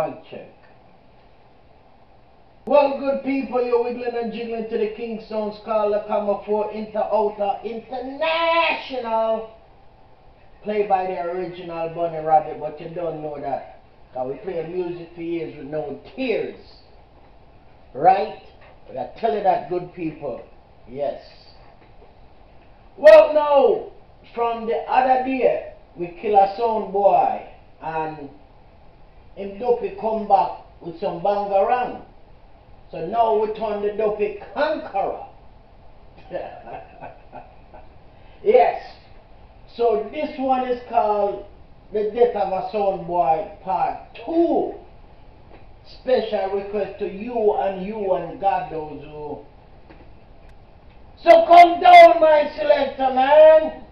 Mic check. Well, good people, you're wiggling and jiggling to the King Sounds called the Comma 4 Outer International. Played by the original Bunny Rabbit, but you don't know that. Because we play music for years with no tears. Right? But I tell you that, good people. Yes. Well, now, from the other day, we kill a sound boy. And him dopey come back with some bangarang. So now we turn the dopey conqueror. Yes. So this one is called The Death of a Sound Boy Part 2. Special request to you and God knows who. So come down, my selector, man.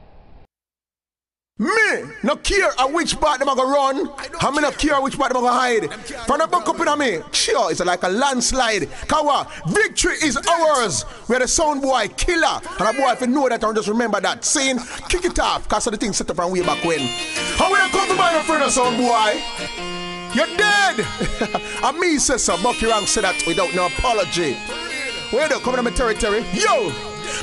Me no care at which part them a go run. I me no care which part them a go hide. From the buck up in me, sure, it's like a landslide. Kawa, victory is ours. We're the sound boy killer. And a boy, if you know that, and just remember that scene, kick it off, cause of the thing set up from way back when. How will you come to my friend of sound boy? You're dead. And me says so, Bucky Rank said that without no apology. Where do come in my territory? Yo!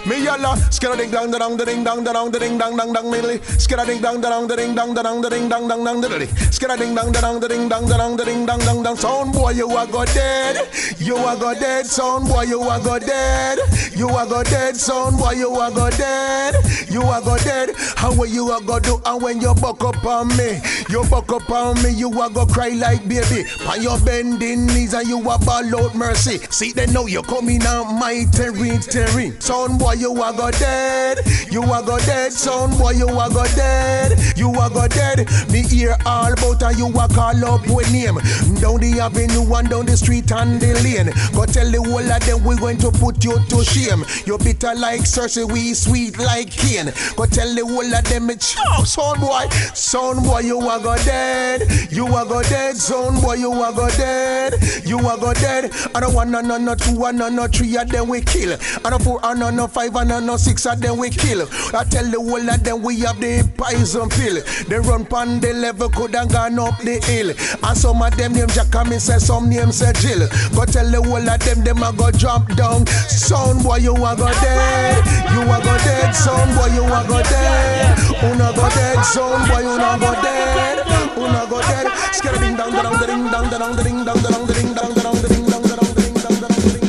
Me yalla, skada ding dang dang ding dang dang ding dang dang dang milli, skada ding dang dang ding dang dang ding dang dang dang dilly, skada ding dang dang ding dang dang ding dang dang dang. Sound boy, you a go dead, you a go dead. Sound boy, you a go dead, you a go dead. Sound boy, you a go dead, you a go dead. How will you a go do? And when you buck up on me, you buck up on me, you a go cry like baby. On your bending knees and you a ball out mercy. See they know you coming out my terry. Sound boy, you a go dead, you a go dead. Sound boy, you a go dead, you a go dead. Me hear all about and you a call up with name. Down the avenue and down the street and the lane. Go tell the whole of them we going to put you to shame. You bitter like Cersei, we sweet like Cain. Go tell the whole of them it's sound boy, you a go dead, you a go dead. Sound boy, you a go dead, you a go dead. I don't want no two and no three of them we kill. I don't four and no five and no six of them we kill. I tell the whole of them we have the poison pill. They run pan the level could have gone up the hill. And some of them names Jack come say some names say Jill. Go tell the whole of them a go jump down. Sound boy, you a go dead, you a go dead. Sound boy, you a go dead, una go dead. Sound boy, una go dead, una go dead. Skara ding dong dong ding dong dong ding dong dong ding dong dong ding dong dong ding dong dong ding.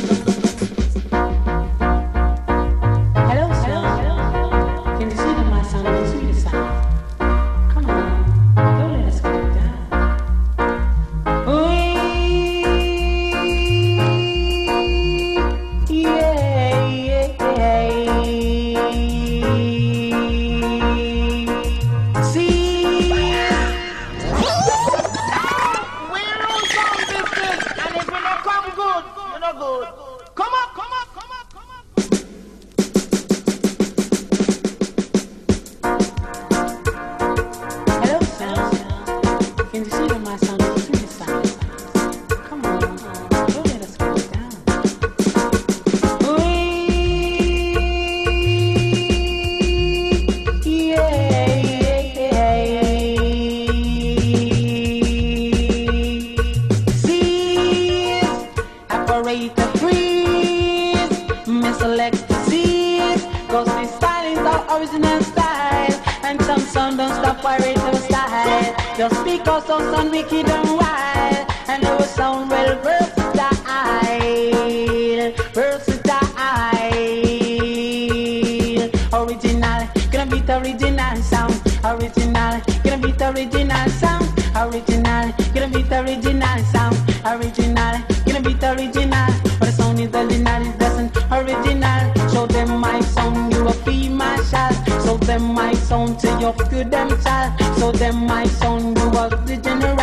Just because some sound wicked and wild, and they will sound well versatile. Original, gonna beat original sound. Original, gonna beat original sound. Original, gonna beat original sound. Original, gonna beat original. But the sound is original, it doesn't original. Show them my sound, you a free marshal. Show them my sound to your good them child. Show them my sound, you are the general.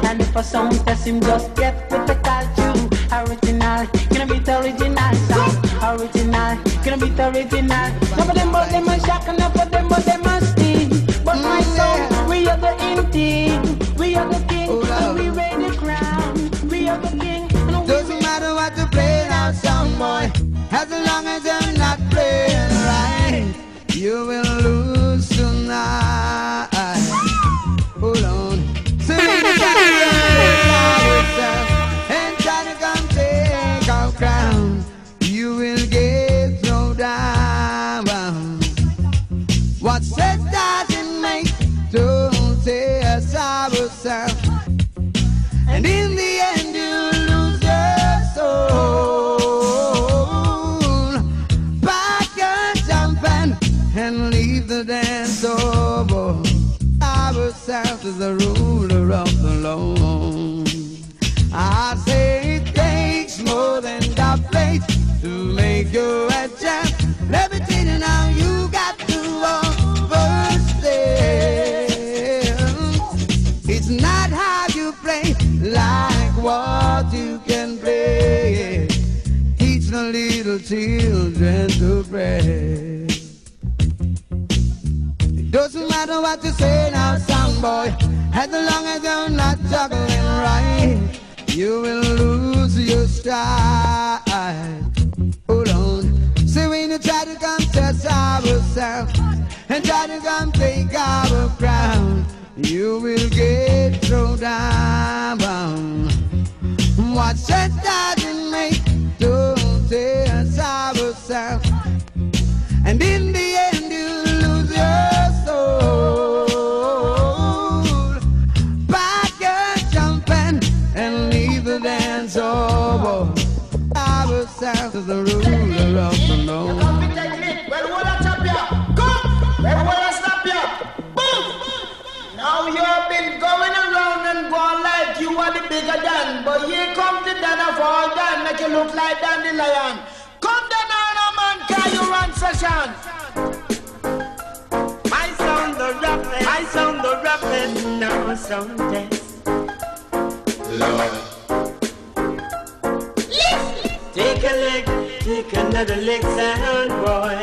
And if a sound test him, just get with the culture. Original, gonna beat original sound. Original, gonna beat original. None of them but them a shock, and none of them but them a sting. But my sound, we are the in-team. We are the king, and we reign the crown. We are the king. Doesn't matter what you play now, sound boy. As long as you're not playing right, you will lose tonight. Hold on. Sing it you can play. Teach the little children to pray. It doesn't matter what you say now, Soundboy, as long as you're not juggling right, you will lose your stride. Hold on. See, when you try to come test ourselves and try to come take our crown, you will get thrown down. What sense does it make to test ourselves? And in the end you lose your soul. Back your jumping and leave the dance over. Ourselves is the ruler of the Lord. Well, what I chop ya? Come! Well, what I stop ya? Boom! Now you've been going around and going like you are the bigger than, but here come the Dan of all Dan, make you look like Dandelion. Come down now, man, can you run session? My sound the rapping, I sound the rapping, no sound test. Lord. Take a lick, take another lick, Soundboy.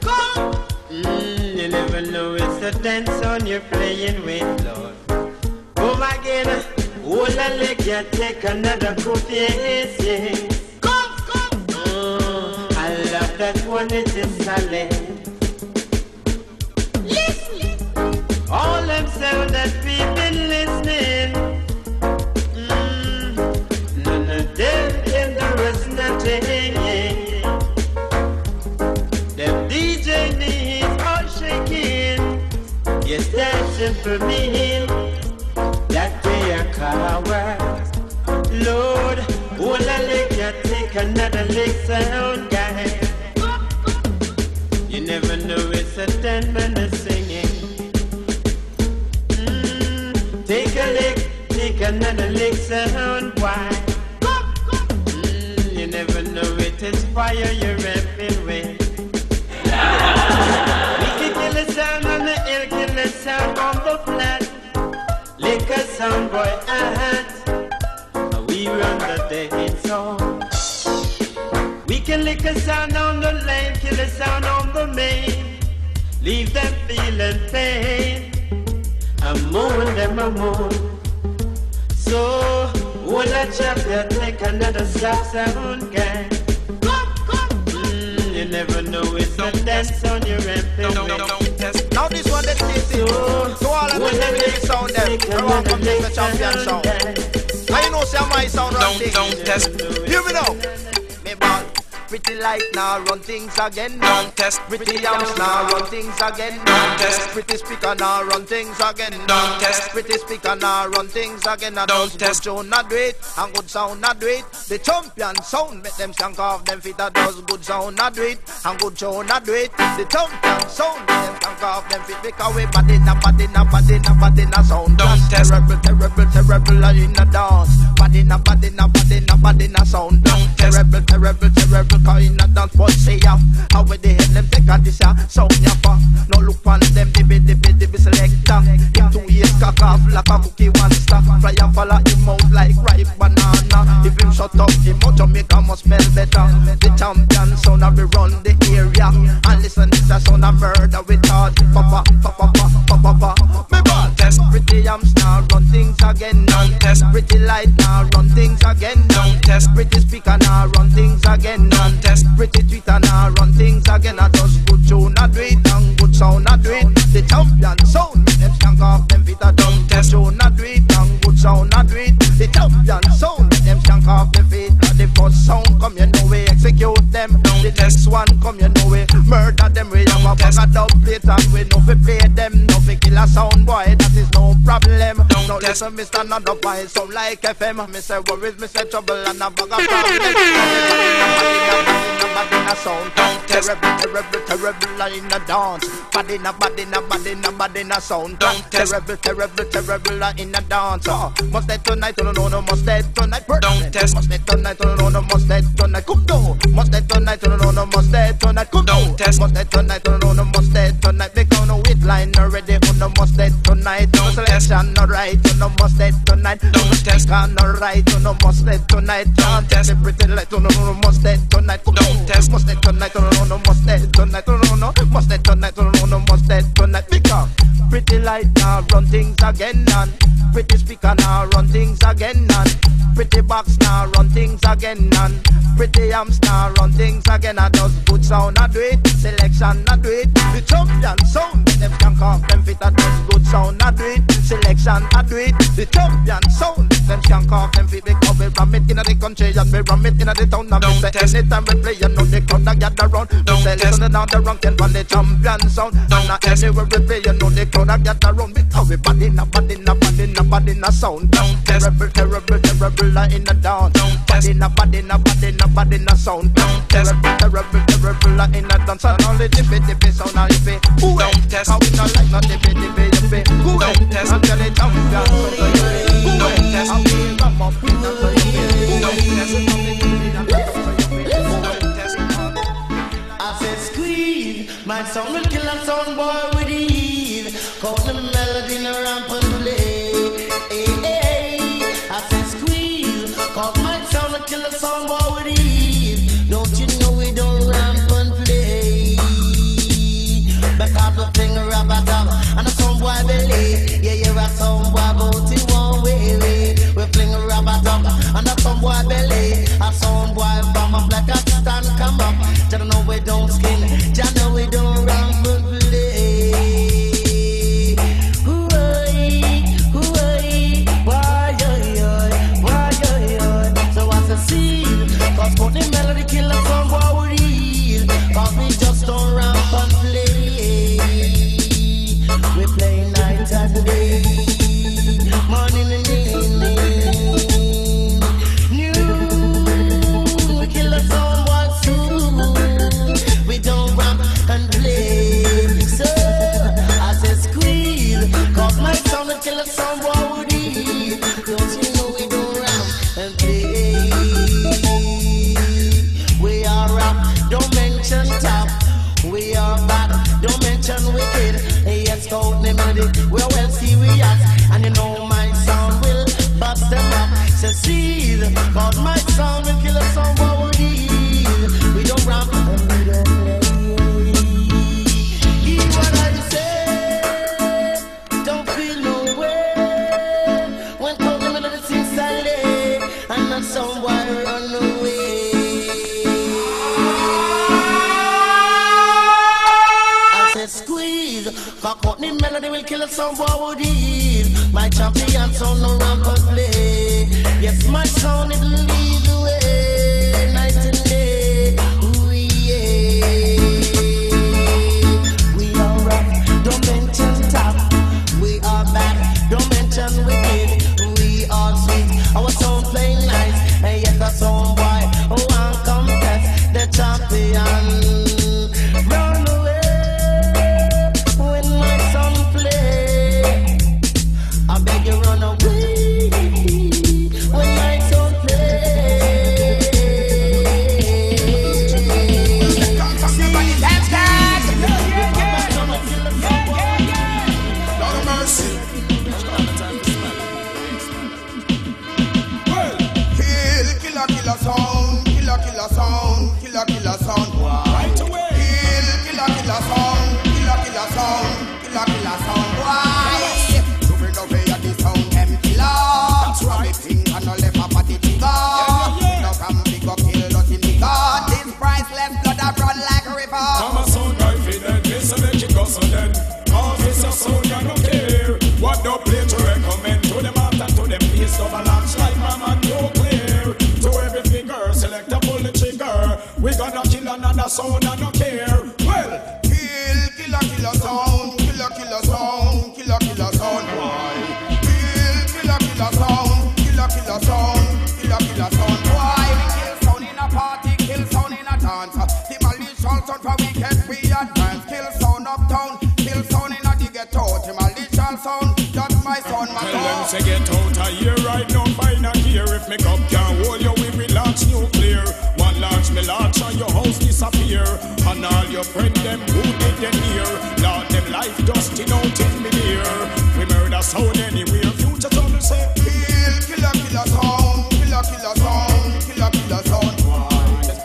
Come! You never know it's a dance song you're playing with, Lord. Come again, hold a lick, you take another cup, yes, yes. Come, come! I love that one, it is solid. Listen! All them sound that we've been listening. None of them can do us nothing. Them DJ knees all shaking. Yes, that simple mean that they are cowards. Lord, hold a lick, you take another lick, sound guy. You never know it's a 10-minute singing. Take a lick, take another lick, sound wide. You never know it is fire you're rapping with. We can kill a sound on the hill, kill a sound on the flat. Lick a Soundboy hat, we run the dance song. We can lick a sound on the lane, kill a sound on the main. Leave them feeling pain. I moan them a moan. So, hold a chap, you take another sound gang. You never know it's a dance on your ramping. Now this one dedicated to all of the Reggae sound them. We want to take the champion sound. And you know say my sound run things. Don't test. Hear me now. Me ball. Pretty light now run things again. Don't test. Pretty amps now run things again. Don't test. Pretty speaker now run things again. Don't test. Pretty speaker now run things again. And Don't those test. good tune not do it, and good sound not do it. The champion sound make them shank off them feet. That does good sound not do it, and good tune not do it. The champion sound make them shank off them feet. Because we bad in a sound. Don't test. Terrible in a dance. Bad in a sound. Don't test. Terrible in a dance. But say ya, how we the head them take a this ya sound ya pa. No look on them, the selector. In 2 years cock off like a cookie one star. Fly and fall him out like ripe banana. If him shut up, him out Jamaica must smell better. The champion sound of we run the area. And listen, it's a sound of murder with heart. Papa. Me ball test. Pretty amps now run things again. Don't test. Pretty light now run things again. Don't test. Pretty speaker now run things again. Don't test. Pretty Twitter now run things again. I just good tune I do it and good sound I do it. The champion sound them shank off them feet. I don't test. Tune I do it and good sound I do it. The champion sound them shank off them feet. The first sound come you know we execute them. The next one come you know we murder them. We have a bag of dub plate and we know we play them. No we kill a sound boy, that is no problem. No listen Mr. Another boy sound like FM. Me say worries, me say trouble and a bag of problems. A sound terrible in a dance. Bad in a sound. Terrible in a dance. Must dead tonight, no must dead tonight. Don't test. Must dead tonight, no must dead tonight. Come down. Must dead tonight, no must dead tonight. Come down. Don't test. Must dead tonight, no must dead tonight. Because no with line already, no must dead tonight. No selection, no right, no must dead tonight. tonight. Don't test, can't no right, no must dead tonight. Can't test, pretty light, no must dead tonight. Don't test, must dead tonight, no must dead tonight, no must dead tonight, no must dead tonight. Because pretty light now run things again, and pretty speaker now run things again, and pretty box now run things again, and pretty amps now run things again. I does good sound, I do it. Selection, I do it. The champion sound, them can come, them fit. I does good sound, I do it. Selection, I do it. The champion sound, them can come, them fit. Because we ram it in the country and we ram it in the town. And we say anytime we play, you know the crowd that gather round. We say listen on the wrong can find the champion sound. And not anywhere we play, you know the crowd that gather round. Because we bad in a sound. Terrible, terrible, terrible in the down. Bad in a sound. Terrible, terrible, terrible in the dance. And only the sound and if it don't test, how we not like not the don't test, I'm gonna jump down. Don't test, I'll be ram up in the I said squeeze, my song will kill a song boy with ease. Cause the melody in a ramp and play. Hey, hey. I said squeeze, cause my song will kill a song boy with ease. Don't you know we don't ramp and play? Because the thing rubber dub and a song boy belly. Yeah, you're a song boy bout in one way. We fling a rubber dub and a song boy belly. A song boy bomb up like a stand come up. Just know we don't skin, just know we don't ramp and play. Hooray, why, so what's the scene? Cause put the melody kill a song boy with ease. Cause we just don't ramp and play. We play night and day, morning and evening. New, we kill a song boy soon. We don't ramp and play. So I said squeeze, cause my sound will kill a song boy with ease. Don't you know we don't ramp and play? We are rap, don't mention top. We are bad, don't mention wicked. Yes, code the melody, we're well serious. And you know my sound will bust them up. Succeed, cause my sound will kill a song boy with ease. We don't ramp and we don't play. Hear what I say, don't feel no way. When code the melody sings silently, and not some boy run away. Squeeze, cock out the melody will kill a song boy with ease. My champion sound no ramp and play. Yes, my sound it will lead the way, night and day. Ooh, yeah. We are rock, don't mention top. We are back, don't mention wicked. We are sweet, our sound play nice. And yet the song boy, oh, and contest the champion. Run away. I beg you run away when my song play. Lord of mercy. Well, killer sound, killer sound, killer sound. Right away. Killer sound, killer sound, killer sound. Why? To bring away the sound, them killer. That's right. Think and no left a party trigger. No from big up kill nothing nigga. This priceless blood that run like a river. I'm a sound guy for them, this a make it go so then. Cause it's a sound I don't care. What the play to recommend to them after to them please of a launch like my man no clear. To every finger, select a pull the trigger. We gonna kill another sound I don't care. Well, killer sound, killer sound, killer sound. Why? Killer sound, killer sound, killer sound. Why? We kill sound in a party, kill sound in a dance. Demolition sound for weekend we advance. Kill sound uptown, kill sound in a the ghetto. Demolition sound, that's my sound, my tell them to get out of here right now, find a gear. If me cup can't hold you, we will launch nuclear. One launch me launch and your house disappear. And all your friend them who did them here. Lord them life dusting out in me dear. We murder sound anywhere, future sound will say killer, killer sound boy.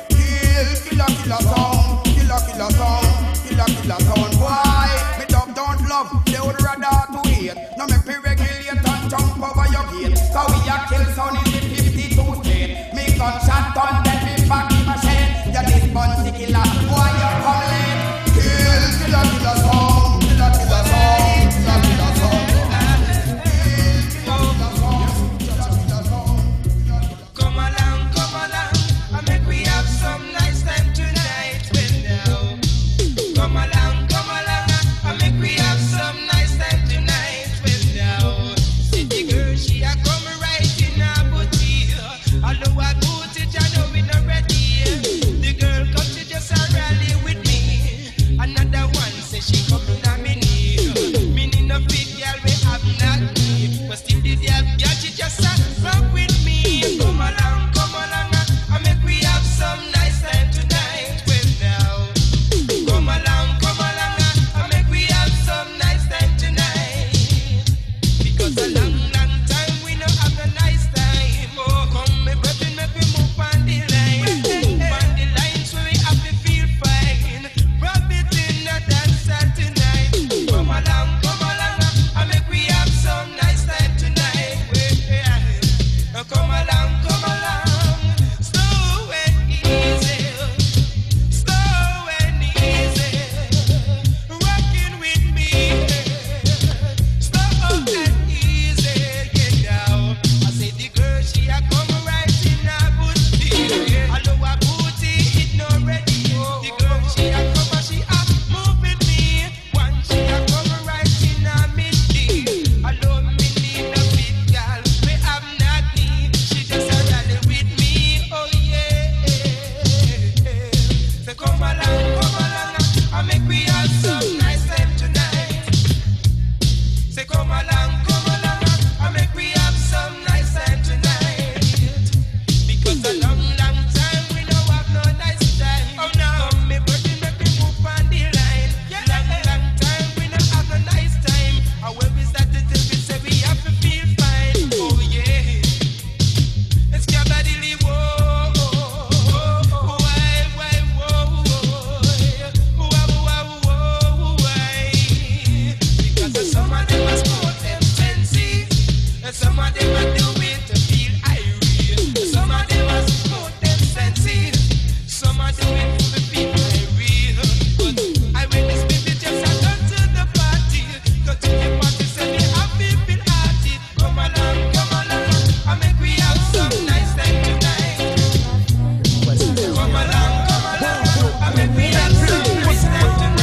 Kill, killer, killer sound, killer, killer sound, killer, killer sound boy. Me dog don't love, they would rather to hate. Now make me regulate and jump over your gate. Cause we a kill sound in the 52 state. Me gunshot on them, me back in my shed. Ya this bunty killer, boy you come late. Kill, killer, killer sound, killer, killer sound, killer, killer sound. She coming on me knee. Meaning no big girl we have not need. But still the girl she just fuck with me. Come along, I make we have some nice time tonight. Well now, come along, I make we have some nice time tonight. Because a long time we no have a nice time. Oh, come me baby, make we move on the line. Move on the line so we have to feel fine. Rub it in the dance tonight. Come along, I make we have some nice time tonight. Come along, slow and easy, rocking with me. Slow and easy, get down. I say the girl she a come right in a good feel. I know her booty it no ready. The girl she a come she a move with me. One she a come right in a midday. I know me need a big girl, we have not need. She just a rally with me, oh yeah. So come along, I make we have some nice time tonight. Say come along, I make we have some nice time tonight. Because a long time we no have no nice time. Oh no, come me birthday make me move on the line. Long time we no have no nice time. And when we start to tell we say we have to feel fine. Oh yeah, let's get that dilly whoa. Because some of them are sport expensive, and some of them are do it to feel irate. Some of them are sport expensive, some are do it to feel irate. But I witness people just a come to the party, go to the party, say me happy, feel hearty. Come along, I make we have some nice time tonight. Come along, I make we have some nice time tonight.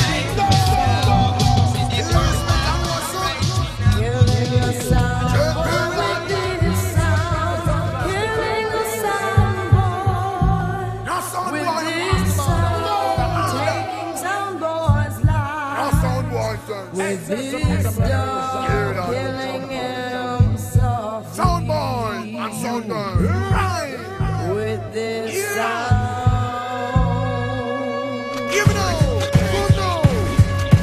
With this dog killing him softly. Soundboy and Soundboy. Right. With this sound. Give it up. Good now.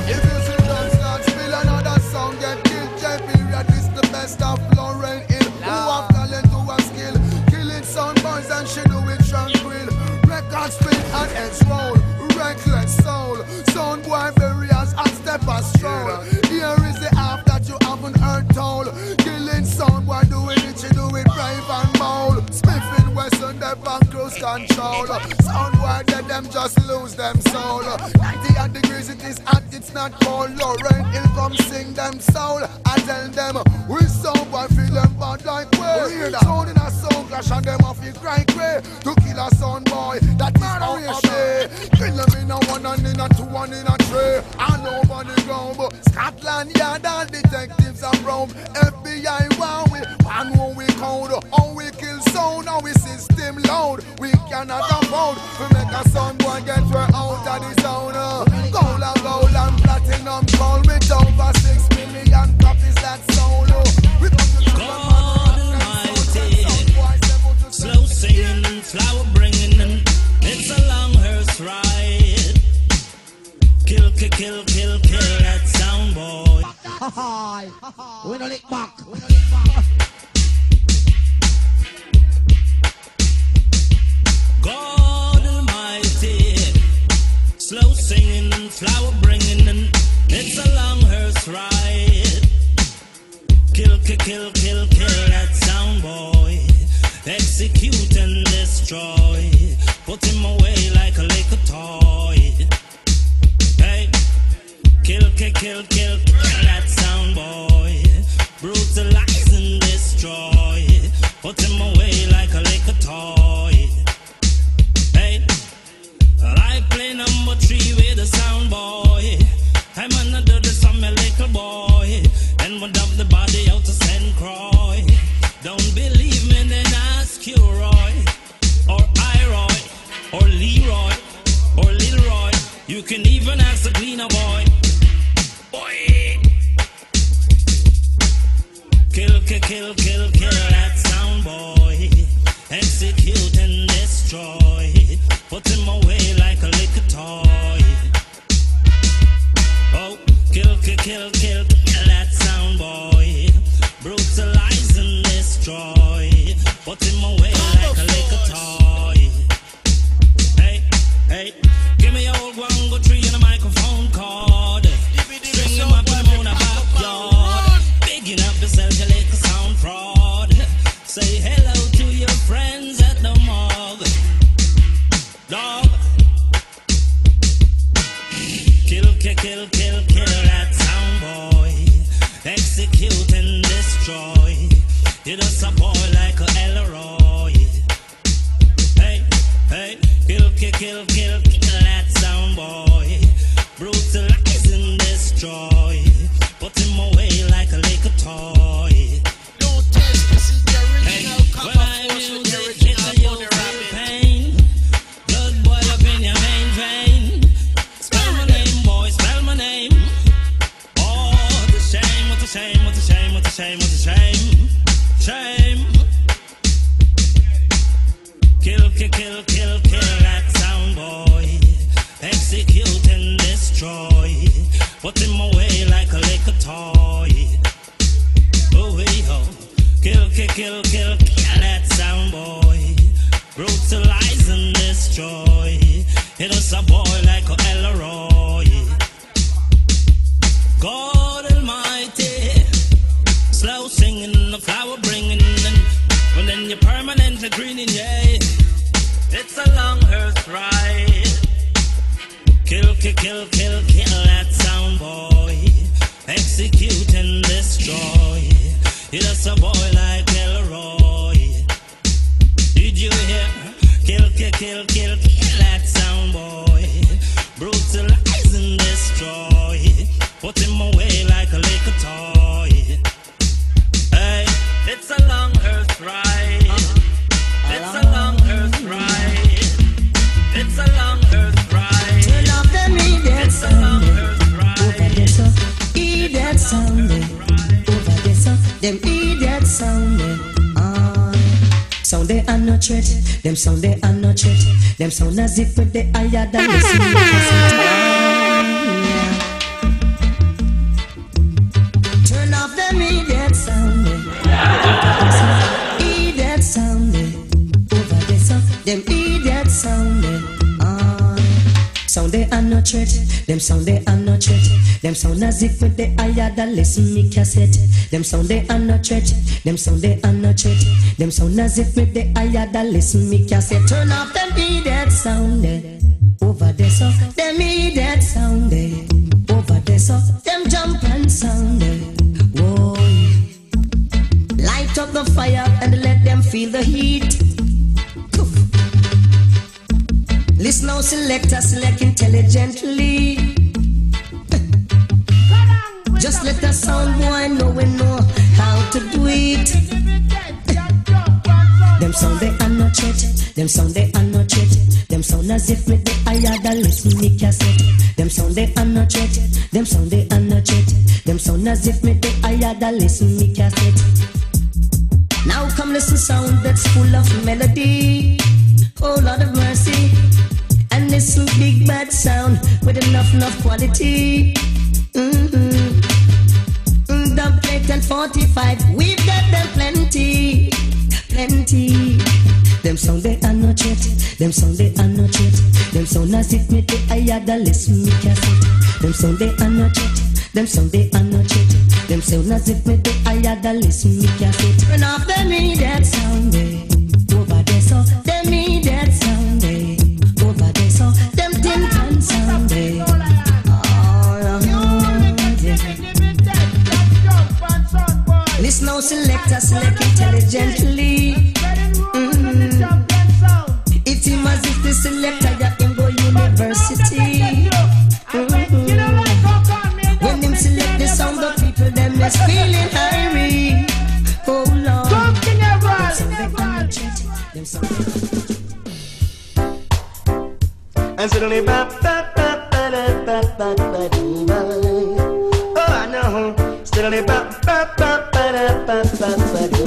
If you see them start spill another song, get killed. J-Period is the best of Lauren Hill. Who have talent, who have skill. Killing soundboys and she do it tranquil. Record spin and edge roll. Reckless soul. Soundboy various and step a stroll. Here is the half that you haven't heard told. Killing soundboy doing it, she do it brave and bold. Spiffing Western, they and cruise control. Soundboy let them just lose them soul. 90 degrees it is hot, it's not cold. Lauren Hill come sing them soul. I tell them, we soundboy feel them bad like way. Sound in a sound clash and them off you cry cray. To kill a soundboy, that is our way. Kill them in a one and in a two and in a three. And over the ground, Scotland Yard and detectives are roam. FBI wow we, and when we count, how we kill sound, how we system loud. We cannot afford to make a soundboy get her out of the zone. Gold and platinum gold with over 6 million copies that sound. We God Almighty, slow singing and flower bringing, it's a long hearse ride. Kill that soundboy. We don't lick back. destroy. Put him away like a liquor toy. Hey, kill that sound boy. Brutalize and destroy. Put him away like a liquor toy. Hey, I play number 3 with the sound boy. I'm another the some little boy. And would dump the body out to St. Croix. Don't believe me, then ask you Roy, or Iroy, or Leroy, or Lil Roy. You can even ask the cleaner boy. Boy, kill that sound boy. Execute and destroy. Put him away like a liquor toy. Oh, kill that sound boy. Brutalize and destroy. Put him away like a liquor toy. Hey, give me your old one, go tree in a microphone cord. String him up in the backyard. Bigging up yourself, you liquor sound fraud. Say hello to your friends at the morgue. Dog. Kill that sound boy. Execute and destroy. Hit us a boy like a Elroy. Hey, kill that sound boy. Brutalize and destroy. Put him away like a liquor toy. No test, this is the original When I music hits the you feel pain. Blood boil up in your main vein. Spell my name, boy, spell my name. Oh, the shame, what a shame, what a shame, what a shame, what a shame. Shame. Kill that sound boy. Execute and destroy. Put him away like a liquor toy. Oh, hey, ho. Kill that sound boy. Brutalize and destroy. Hit us a boy like a Elroy. God Almighty. Slow singing, the flower bringing, and then you're permanently greening, yeah. It's a long earth ride. Kill that sound boy. Execute and destroy. Hit us a boy like Elroy. Did you hear? Kill that sound boy. Brutalize and destroy. Put him away like a liquor toy. Hey, it's a long earth ride. It's a long earth ride. It's a long earth ride. Turn off them idiot sound. Over there, so idiot sound. Over there, so them idiot sound. Sound they are no threat. Them sound they are no threat. Them sound as if they higher than the Turn off them idiot sound. Idiot sound. Over there, so them idiot sound. Sound they are no threat. Them sound they are no threat. Them sound as if they higher than listen me cassette. Them sound they are no threat. Them sound they are no threat. Them sound as if they higher than listen me cassette. Turn off them idiot sound. Over there, so them idiot sound. Over there, so them jump and sound. Whoa. Light up the fire and let them feel the heat. Listen now, selector, select intelligently. Just let the sound boy know we know how to do it. Them sound they are no threat. Them sound they are no threat. Them sound as if me they higher than listen me cassette. Them sound they are no threat. Them sound they are no threat. Them sound as if me they higher than listen me cassette. Now come listen sound that's full of melody. Oh Lord of mercy. And listen big bad sound with enough quality. Dub plate and 45, we've got them plenty. Them sound they are no threat. Them sound they are no threat. Them sound as if me they higher than listen me cassette. Them sound they are no threat. Them sound they are no threat. Them sound as if me they higher than listen me cassette. Turn off them idiot sound. Over there so them idiot And suddenly ba ba ba ba da ba ba ba dee ba. Oh I know. Suddenly ba ba ba ba da ba ba ba dee.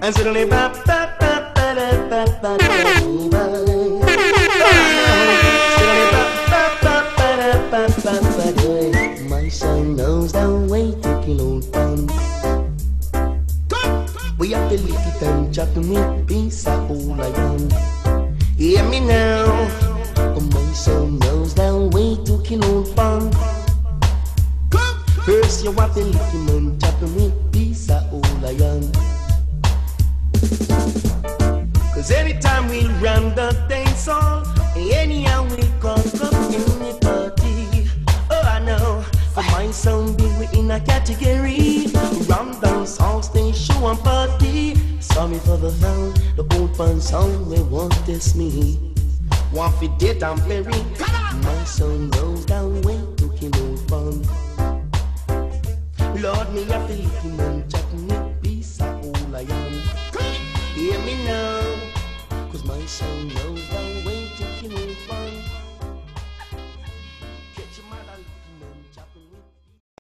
And suddenly ba ba ba ba da ba ba dee ba. Oh I know. Suddenly ba ba ba ba da ba ba ba dee. My son knows the way to kill old fun. We have to lick it and chat to me, peace I all I am. Hear me now, my son knows the way to kill old fun. First you have to lick him and chat to me, peace I all I am. Cause anytime we run the dance hall, anyhow we come from any party. Oh I know, for my son be we in a category. Ram dance all stay show and party. Sorry for the sound, the old fun song we won't test me. Want fi date and bury. My son knows the way to kill old fun. Lord me have to lick him and chat me peace I all I am. Hear me now, cause my son knows the